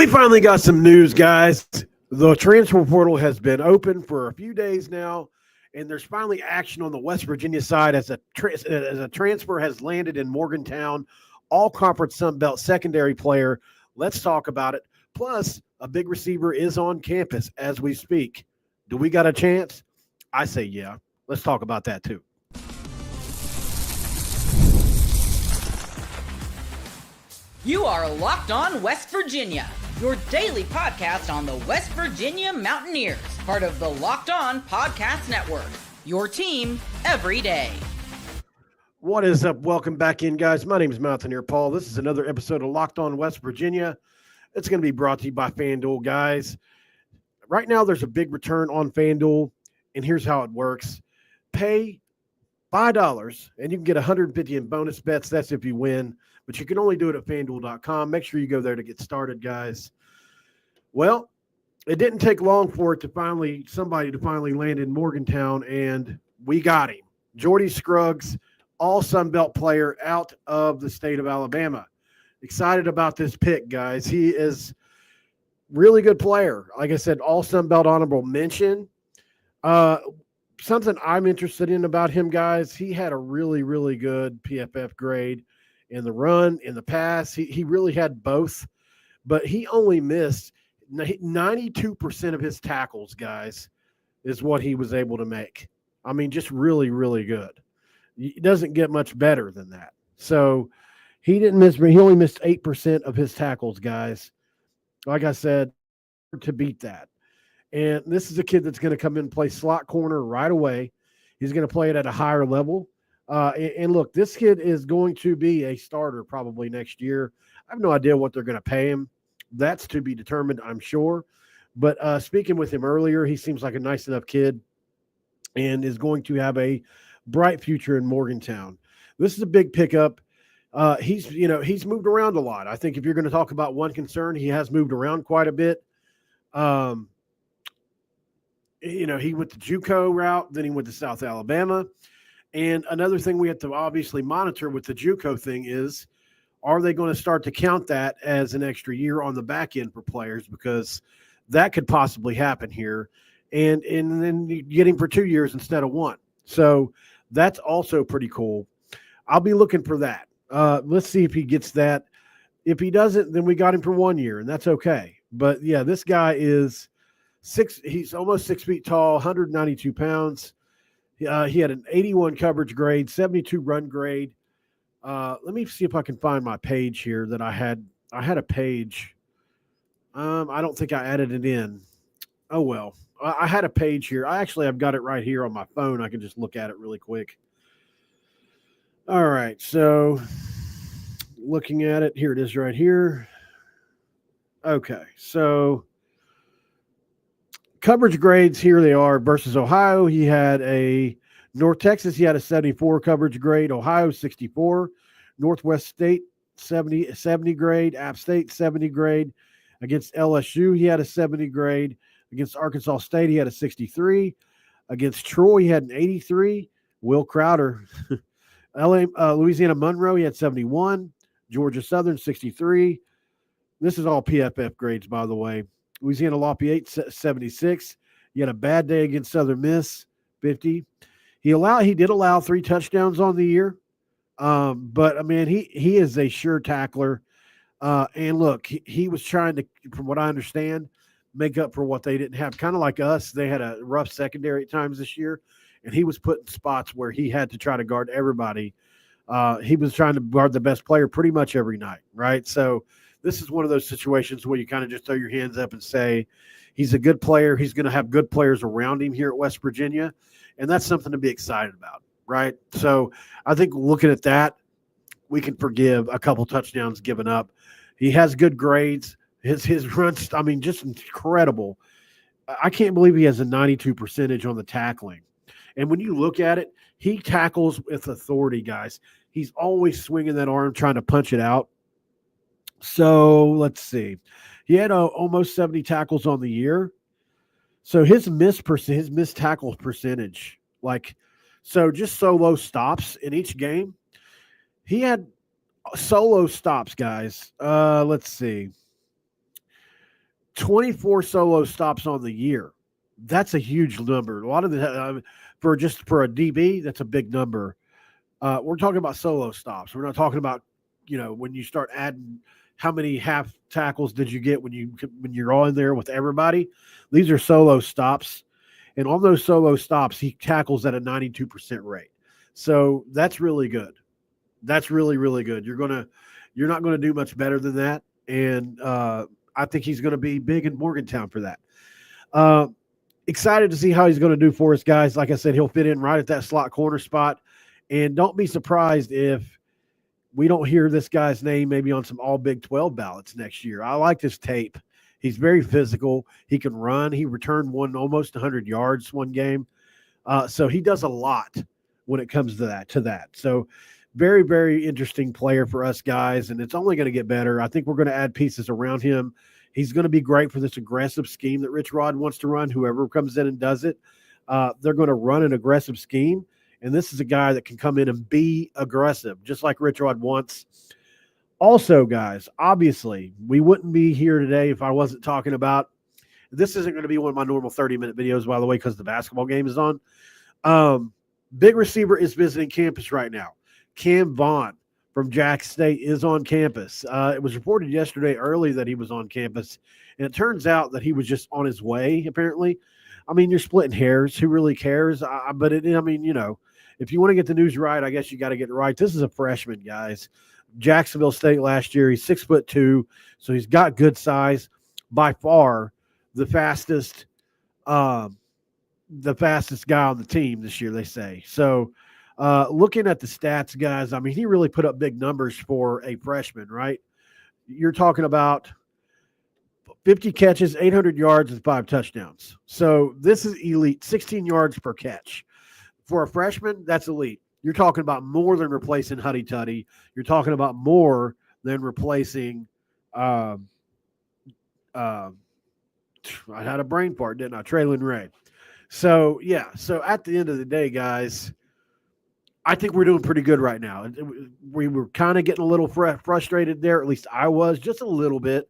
We finally got some news, guys. The transfer portal has been open for a few days now, and there's finally action on the West Virginia side as a transfer has landed in Morgantown, all-conference Sun Belt secondary player. Let's talk about it. Plus, a big receiver is on campus as we speak. Do we got a chance? I say yeah. Let's talk about that too. You are Locked On West Virginia, your daily podcast on the West Virginia Mountaineers, part of the Locked On Podcast Network, your team every day. What is up? Welcome back in, guys. My name is Mountaineer Paul. This is another episode of Locked On West Virginia. It's going to be brought to you by FanDuel, guys. Right now, there's a big return on FanDuel, and here's how it works. Pay $5, and you can get $150 in bonus bets. That's if you win. But you can only do it at FanDuel.com. Make sure you go there to get started, guys. Well, it didn't take long for it to somebody to finally land in Morgantown, and we got him. Jordy Scruggs, all Sun Belt player out of the state of Alabama. Excited about this pick, guys. He is really good player. Like I said, all Sun Belt honorable mention. Something I'm interested in about him, guys, he had a really, really good PFF grade. In the run, in the pass, he really had both, but he only missed 92% of his tackles, guys, is what he was able to make. I mean, just really, really good. It doesn't get much better than that. So he didn't miss, he only missed 8% of his tackles, guys. Like I said, to beat that. And this is a kid that's going to come in and play slot corner right away. He's going to play it at a higher level. And look, this kid is going to be a starter probably next year. I have no idea what they're going to pay him. That's to be determined, I'm sure. But speaking with him earlier, he seems like a nice enough kid and is going to have a bright future in Morgantown. This is a big pickup. He's moved around a lot. I think if you're going to talk about one concern, he has moved around quite a bit. He went the JUCO route, then he went to South Alabama. And another thing we have to obviously monitor with the JUCO thing is, are they going to start to count that as an extra year on the back end for players? Because that could possibly happen here. And then you get him for 2 years instead of one. So that's also pretty cool. I'll be looking for that. Let's see if he gets that. If he doesn't, then we got him for 1 year, and that's okay. But, yeah, this guy is he's almost 6 feet tall, 192 pounds. He had an 81 coverage grade, 72 run grade. Let me see if I can find my page here that I had. I had a page. I don't think I added it in. Oh, well. I had a page here. I've got it right here on my phone. I can just look at it really quick. All right. So looking at it, here it is right here. Okay. So coverage grades, here they are versus Ohio. He had North Texas, he had a 74 coverage grade. Ohio, 64. Northwest State, 70 grade. App State, 70 grade. Against LSU, he had a 70 grade. Against Arkansas State, he had a 63. Against Troy, he had an 83. Will Crowder. Louisiana Monroe, he had 71. Georgia Southern, 63. This is all PFF grades, by the way. Louisiana Lafayette, 76. He had a bad day against Southern Miss, 50. He did allow 3 touchdowns on the year. But I mean, he is a sure tackler. And look, he was trying to, from what I understand, make up for what they didn't have. Kind of like us, they had a rough secondary at times this year, and he was put in spots where he had to try to guard everybody. He was trying to guard the best player pretty much every night, right? So this is one of those situations where you kind of just throw your hands up and say, he's a good player. He's going to have good players around him here at West Virginia. And that's something to be excited about, right? So I think looking at that, we can forgive a couple touchdowns given up. He has good grades. His runs, I mean, just incredible. I can't believe he has a 92% on the tackling. And when you look at it, he tackles with authority, guys. He's always swinging that arm, trying to punch it out. So let's see. He had almost 70 tackles on the year. So his missed tackle percentage, so just solo stops in each game. He had solo stops, guys. Let's see. 24 solo stops on the year. That's a huge number. A lot of the for a DB, that's a big number. We're talking about solo stops. We're not talking about when you start adding how many half tackles did you get when you're all in there with everybody. These are solo stops, and on those solo stops, he tackles at a 92% rate. So that's really good. That's really, really good. You're not gonna do much better than that, and I think he's going to be big in Morgantown for that. Excited to see how he's going to do for us, guys. Like I said, he'll fit in right at that slot corner spot. And don't be surprised if we don't hear this guy's name maybe on some all Big 12 ballots next year. I like this tape. He's very physical. He can run. He returned almost 100 yards one game. So he does a lot when it comes to that. So very, very interesting player for us guys, and it's only going to get better. I think we're going to add pieces around him. He's going to be great for this aggressive scheme that Rich Rod wants to run. Whoever comes in and does it, they're going to run an aggressive scheme, and this is a guy that can come in and be aggressive, just like Rich Rod wants. Also, guys, obviously, we wouldn't be here today if I wasn't talking about – this isn't going to be one of my normal 30-minute videos, by the way, because the basketball game is on. Big receiver is visiting campus right now. Cam Vaughn from Jackson State is on campus. It was reported yesterday early that he was on campus, and it turns out that he was just on his way, apparently. I mean, you're splitting hairs. Who really cares? But if you want to get the news right, I guess you got to get it right. This is a freshman, guys. Jacksonville State last year. He's 6'2", so he's got good size. By far, the fastest guy on the team this year, they say. So, looking at the stats, guys, I mean, he really put up big numbers for a freshman, right? You're talking about 50 catches, 800 yards, and 5 touchdowns. So this is elite, 16 yards per catch. For a freshman, that's elite. You're talking about more than replacing Huddy Tuddy. You're talking about more than replacing I had a brain fart, didn't I? Traylon Ray. So, yeah. So at the end of the day, guys, I think we're doing pretty good right now. We were kind of getting a little frustrated there. At least I was, just a little bit.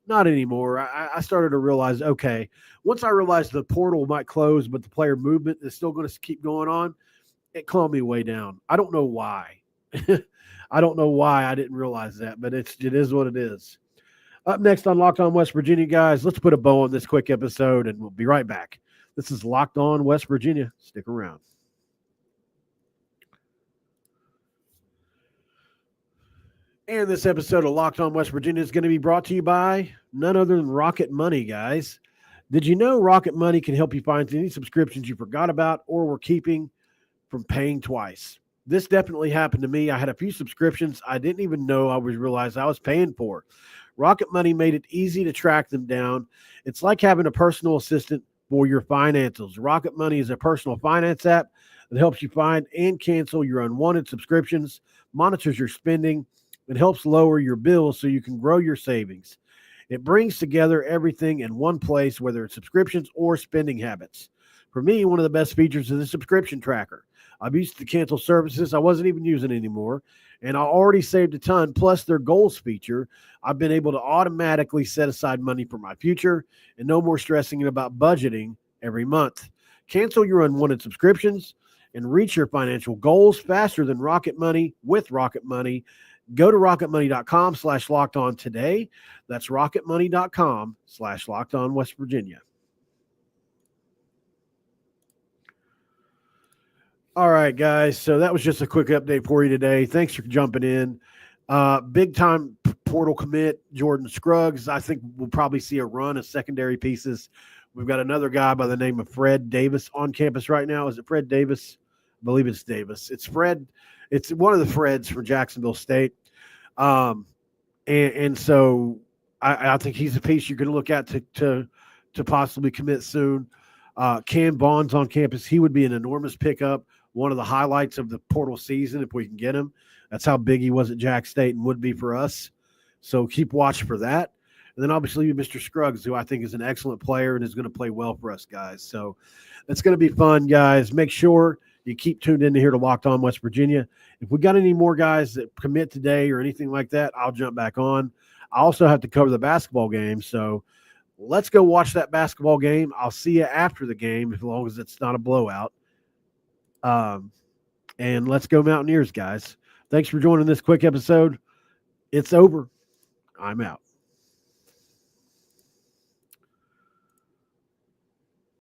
Not anymore. I started to realize, okay, once I realized the portal might close, but the player movement is still going to keep going on, it calmed me way down. I don't know why. I don't know why I didn't realize that, but it is what it is. Up next on Locked On West Virginia, guys, let's put a bow on this quick episode, and we'll be right back. This is Locked On West Virginia. Stick around. And this episode of Locked On West Virginia is going to be brought to you by none other than Rocket Money, guys. Did you know Rocket Money can help you find any subscriptions you forgot about or were keeping from paying twice? This definitely happened to me. I had a few subscriptions I didn't even know I realized I was paying for. Rocket Money made it easy to track them down. It's like having a personal assistant for your financials. Rocket Money is a personal finance app that helps you find and cancel your unwanted subscriptions, monitors your spending, and helps lower your bills so you can grow your savings. It brings together everything in one place, whether it's subscriptions or spending habits. For me, one of the best features is the subscription tracker. I've used to cancel services I wasn't even using anymore, and I already saved a ton. Plus their goals feature, I've been able to automatically set aside money for my future and no more stressing about budgeting every month. Cancel your unwanted subscriptions and reach your financial goals faster than Rocket Money with Rocket Money. Go to rocketmoney.com/lockedon today. That's rocketmoney.com/lockedon West Virginia. All right, guys. So that was just a quick update for you today. Thanks for jumping in. Big time portal commit, Jordan Scruggs. I think we'll probably see a run of secondary pieces. We've got another guy by the name of Fred Davis on campus right now. Is it Fred Davis? I believe it's Davis. It's Fred. It's one of the Freds for Jacksonville State. And so I think he's a piece you're going to look at to possibly commit soon. Cam Vaughn's on campus. He would be an enormous pickup. One of the highlights of the portal season if we can get him. That's how big he was at Jack State and would be for us. So keep watching for that. And then obviously Mr. Scruggs, who I think is an excellent player and is going to play well for us, guys. So it's going to be fun, guys. Make sure you keep tuned in here to Locked On West Virginia. If we got any more guys that commit today or anything like that, I'll jump back on. I also have to cover the basketball game, so let's go watch that basketball game. I'll see you after the game as long as it's not a blowout. And let's go Mountaineers, guys. Thanks for joining this quick episode. It's over. I'm out.